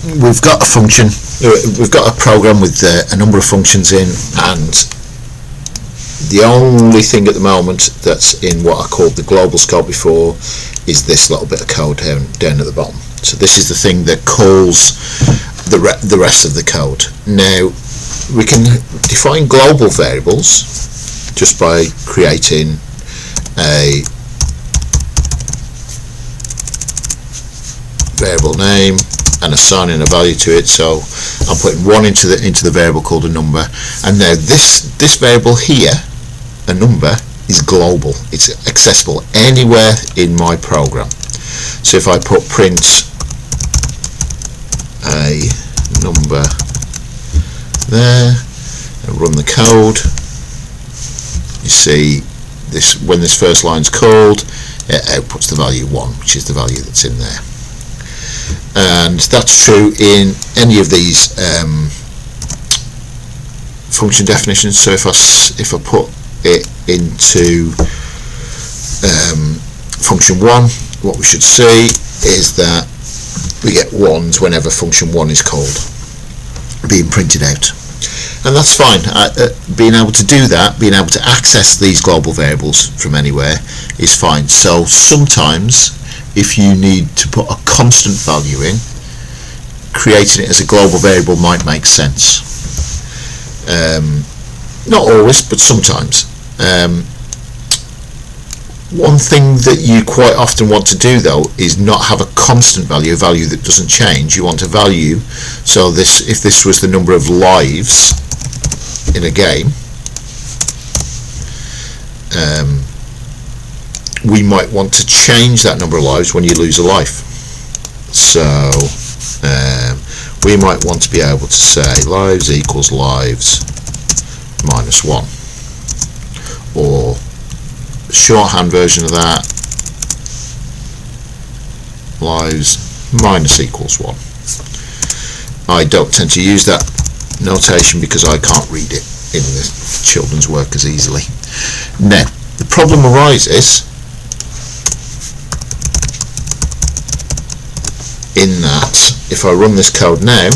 we've got a function, we've got a program with a number of functions in, and the only thing at the moment that's in what I called the global scope before is this little bit of code down at the bottom. So this is the thing that calls the rest of the code. Now we can define global variables just by creating a variable name and assigning a value to it. So I'm putting 1 into the variable called a number, and now this variable here, a number, is global. It's accessible anywhere in my program. So if I put print a number there and run the code, you see this, when this first line's called, it outputs the value 1, which is the value that's in there. And that's true in any of these function definitions. So if I put it into function 1, what we should see is that we get 1s whenever function 1 is called, being printed out. And that's fine. Being able to do that, being able to access these global variables from anywhere is fine. So sometimes if you need to put a constant value in, creating it as a global variable might make sense. Not always, but sometimes. One thing that you quite often want to do though is not have a constant value, a value that doesn't change. You want a value, so if this was the number of lives in a game, we might want to change that number of lives when you lose a life. So we might want to be able to say lives equals lives minus 1, or shorthand version of that, lives minus equals 1. I don't tend to use that notation because I can't read it in the children's work as easily. Now the problem arises in that if I run this code now,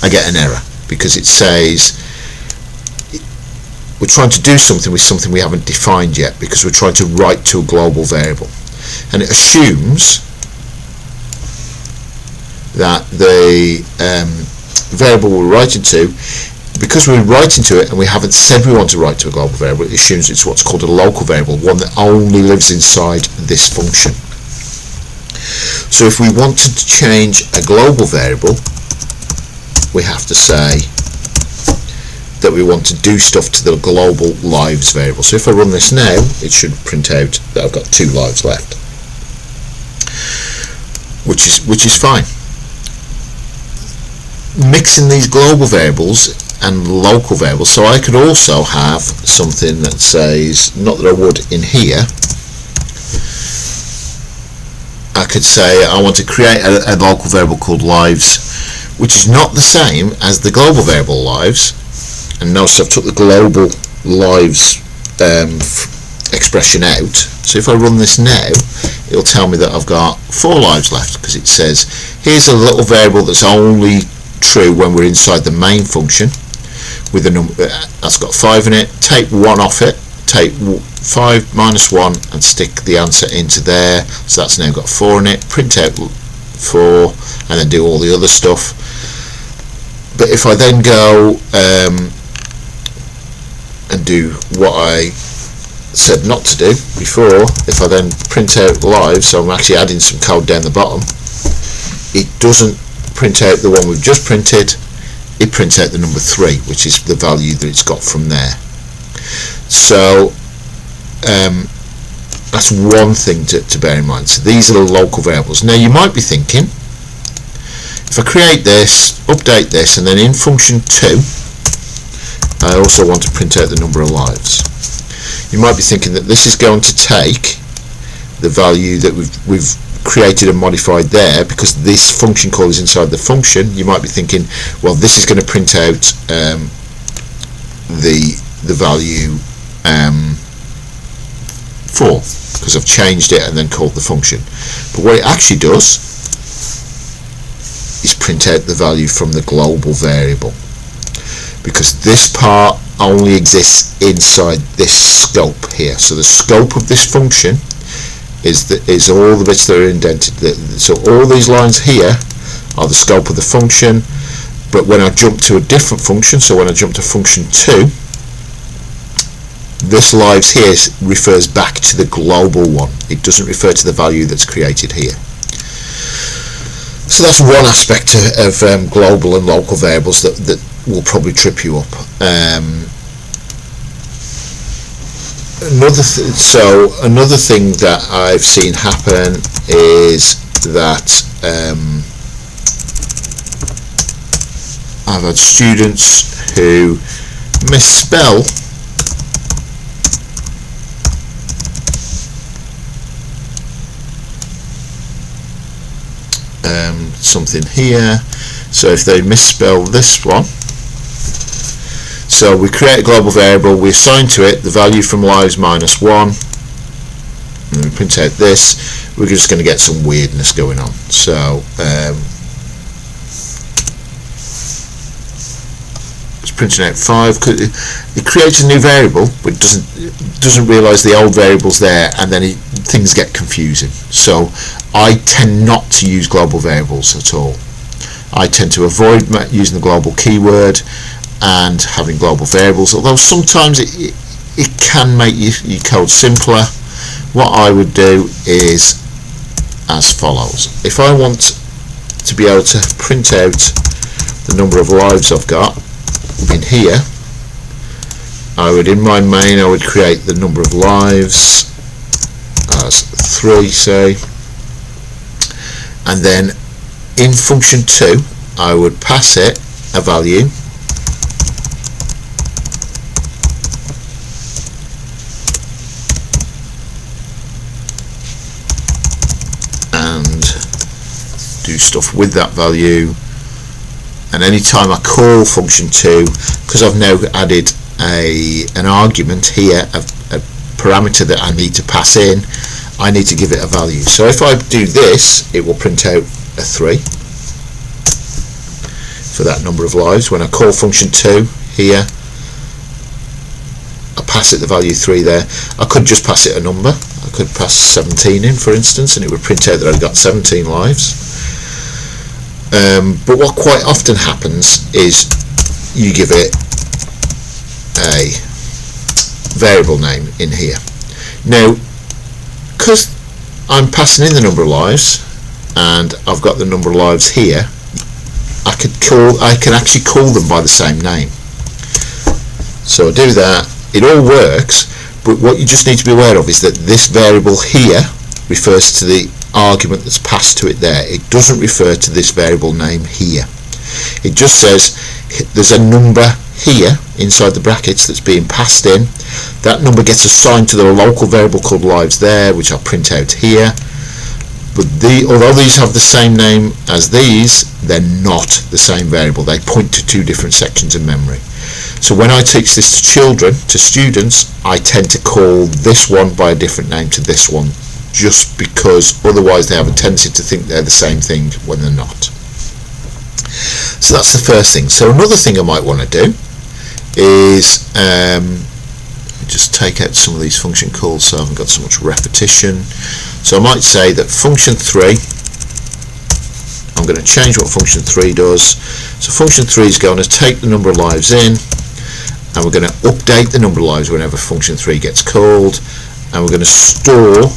I get an error because it says we're trying to do something with something we haven't defined yet, because we're trying to write to a global variable, and it assumes that the variable we're writing to, because we're writing to it and we haven't said we want to write to a global variable, it assumes it's what's called a local variable, one that only lives inside this function. So if we wanted to change a global variable, we have to say that we want to do stuff to the global lives variable. So if I run this now, it should print out that I've got 2 lives left, which is fine. Mixing these global variables and local variables, so I could also have something that says, not that I would in here, I could say I want to create a local variable called lives, which is not the same as the global variable lives. And notice I've took the global lives expression out. So if I run this now, it'll tell me that I've got 4 lives left, because it says here's a little variable that's only true when we're inside the main function with a number that's got 5 in it. Take 1 off it, take 5 minus 1 and stick the answer into there, so that's now got 4 in it. Print out 4 and then do all the other stuff. But if I then go and do what I said not to do before, if I then print out live, so I'm actually adding some code down the bottom, it doesn't print out the one we've just printed, it prints out the number 3, which is the value that it's got from there. So that's one thing to bear in mind. So these are the local variables. Now you might be thinking, if I create this, update this, and then in function 2 I also want to print out the number of lives, you might be thinking that this is going to take the value that we've created and modified there, because this function call is inside the function. You might be thinking, well, this is going to print out the value 4 because I've changed it and then called the function. But what it actually does print out the value from the global variable, because this part only exists inside this scope here. So the scope of this function is all the bits that are indented. So all these lines here are the scope of the function, but when I jump to a different function, so when I jump to function 2, this lives here refers back to the global one. It doesn't refer to the value that's created here. So that's one aspect of global and local variables that will probably trip you up. Another thing that I've seen happen is that I've had students who misspell something here. So if they misspell this one, so we create a global variable, we assign to it the value from lives minus 1, and then we print out this. We're just going to get some weirdness going on. So it's printing out 5. It creates a new variable, but doesn't realise the old variable's there, and then things get confusing. So I tend not to use global variables at all. I tend to avoid using the global keyword and having global variables, although sometimes it can make your code simpler. What I would do is as follows. If I want to be able to print out the number of lives I've got in here, I would, in my main, I would create the number of lives as 3, say, and then in function 2 I would pass it a value and do stuff with that value. And anytime I call function 2, because I've now added an argument here, a parameter that I need to pass in, I need to give it a value. So if I do this, it will print out a 3 for that number of lives. When I call function 2 here, I pass it the value 3 there. I could just pass it a number. I could pass 17 in, for instance, and it would print out that I've got 17 lives. But what quite often happens is you give it a variable name in here. Now, because I'm passing in the number of lives and I've got the number of lives here, I can actually call them by the same name. So I do that, it all works, but what you just need to be aware of is that this variable here refers to the argument that's passed to it there. It doesn't refer to this variable name here. It just says there's a number here inside the brackets that's being passed in. That number gets assigned to the local variable called lives there, which I'll print out here. But although these have the same name as these, they're not the same variable. They point to two different sections of memory. So when I teach this to children, to students, I tend to call this one by a different name to this one, just because otherwise they have a tendency to think they're the same thing when they're not. So that's the first thing. So another thing I might want to do is just take out some of these function calls so I haven't got so much repetition. So I might say that function 3, I'm going to change what function 3 does. So function 3 is going to take the number of lives in, and we're going to update the number of lives whenever function 3 gets called, and we're going to store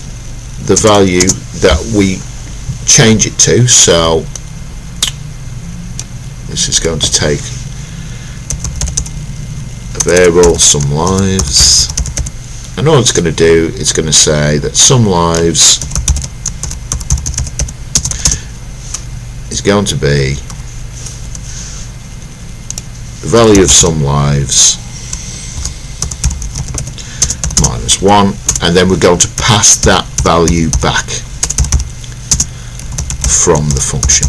the value that we change it to. So this is going to take a variable some lives, and all it's going to do is going to say that some lives is going to be the value of some lives minus 1, and then we're going to pass that value back from the function.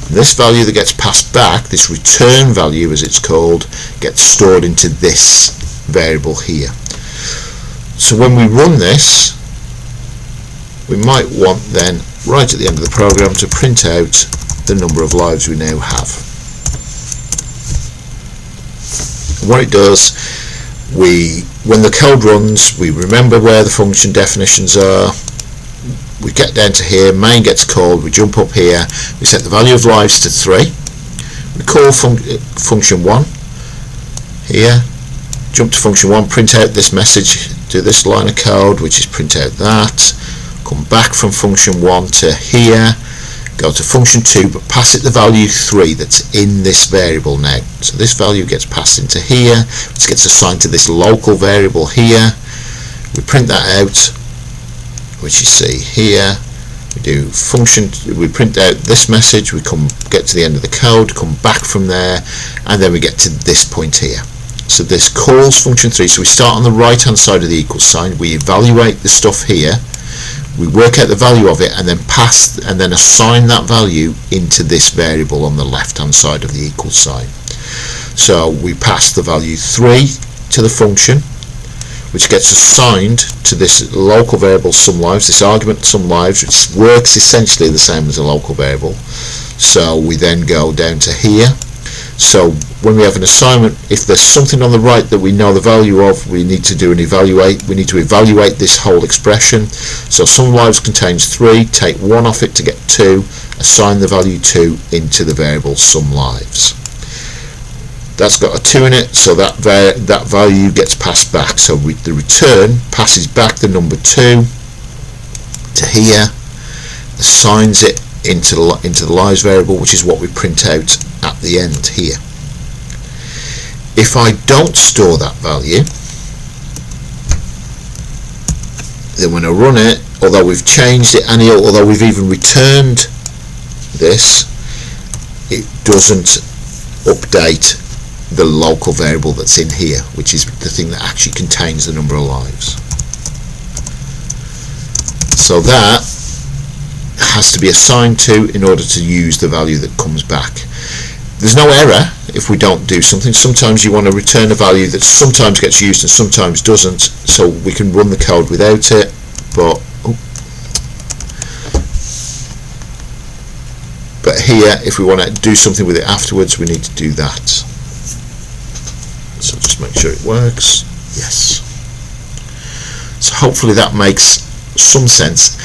And this value that gets passed back, this return value as it's called, gets stored into this variable here. So when we run this, we might want then right at the end of the program to print out the number of lives we now have. And what it does, when the code runs, we remember where the function definitions are. We get down to here, main gets called, we jump up here, we set the value of lives to 3, we call function 1 here, jump to function 1, print out this message, do this line of code, which is print out that, come back from function 1 to here, go to function 2, but pass it the value 3 that's in this variable now. So this value gets passed into here, which gets assigned to this local variable here. We print that out, which you see here. We do function, we print out this message, we get to the end of the code, come back from there, and then we get to this point here. So this calls function 3, so we start on the right hand side of the equal sign, we evaluate the stuff here, we work out the value of it, and then assign that value into this variable on the left hand side of the equal sign. So we pass the value 3 to the function, which gets assigned to this local variable SUMLives, this argument SUMLives, which works essentially the same as a local variable. So we then go down to here. So when we have an assignment, if there's something on the right that we know the value of, we need to do an evaluate. We need to evaluate this whole expression. So SUMLives contains 3, take 1 off it to get 2, assign the value 2 into the variable SUMLives. That's got a 2 in it, so that value gets passed back. So the return passes back the number 2 to here, assigns it into the lives variable, which is what we print out at the end here. If I don't store that value, then when I run it, although we've changed it, and although we've even returned this, it doesn't update the local variable that's in here, which is the thing that actually contains the number of lives. So that has to be assigned to in order to use the value that comes back. There's no error if we don't do something. Sometimes you want to return a value that sometimes gets used and sometimes doesn't, so we can run the code without it, but here, if we want to do something with it afterwards, we need to do that. So just make sure it works. Yes. So hopefully that makes some sense.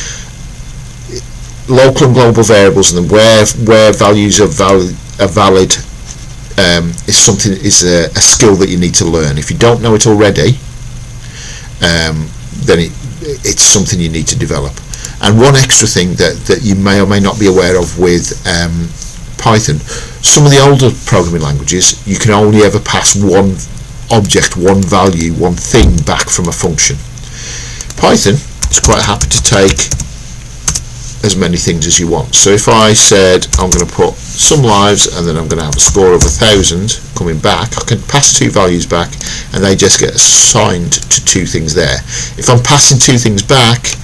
Local and global variables, and where values are valid is a skill that you need to learn. If you don't know it already, then it's something you need to develop. And one extra thing that you may or may not be aware of with Python, some of the older programming languages, you can only ever pass one object, one value, one thing back from a function. Python is quite happy to take as many things as you want. So if I said I'm going to put SUMLives and then I'm going to have a score of 1000 coming back, I can pass 2 values back and they just get assigned to 2 things there. If I'm passing 2 things back,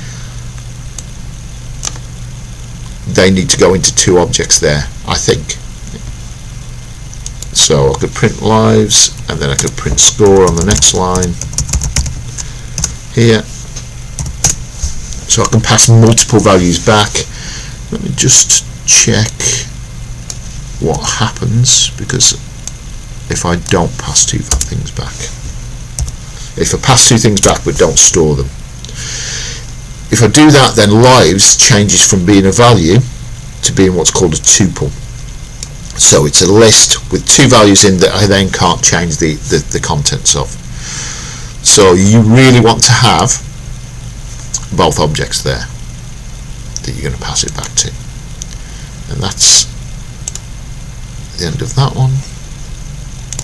they need to go into 2 objects there, I think. So I could print lives and then I could print score on the next line here. So I can pass multiple values back. Let me just check what happens, because if I don't pass 2 things back, if I pass 2 things back but don't store them, if I do that, then lives changes from being a value to being what's called a tuple. So it's a list with 2 values in that I then can't change the contents of. So you really want to have both objects there that you're going to pass it back to. And that's the end of that one.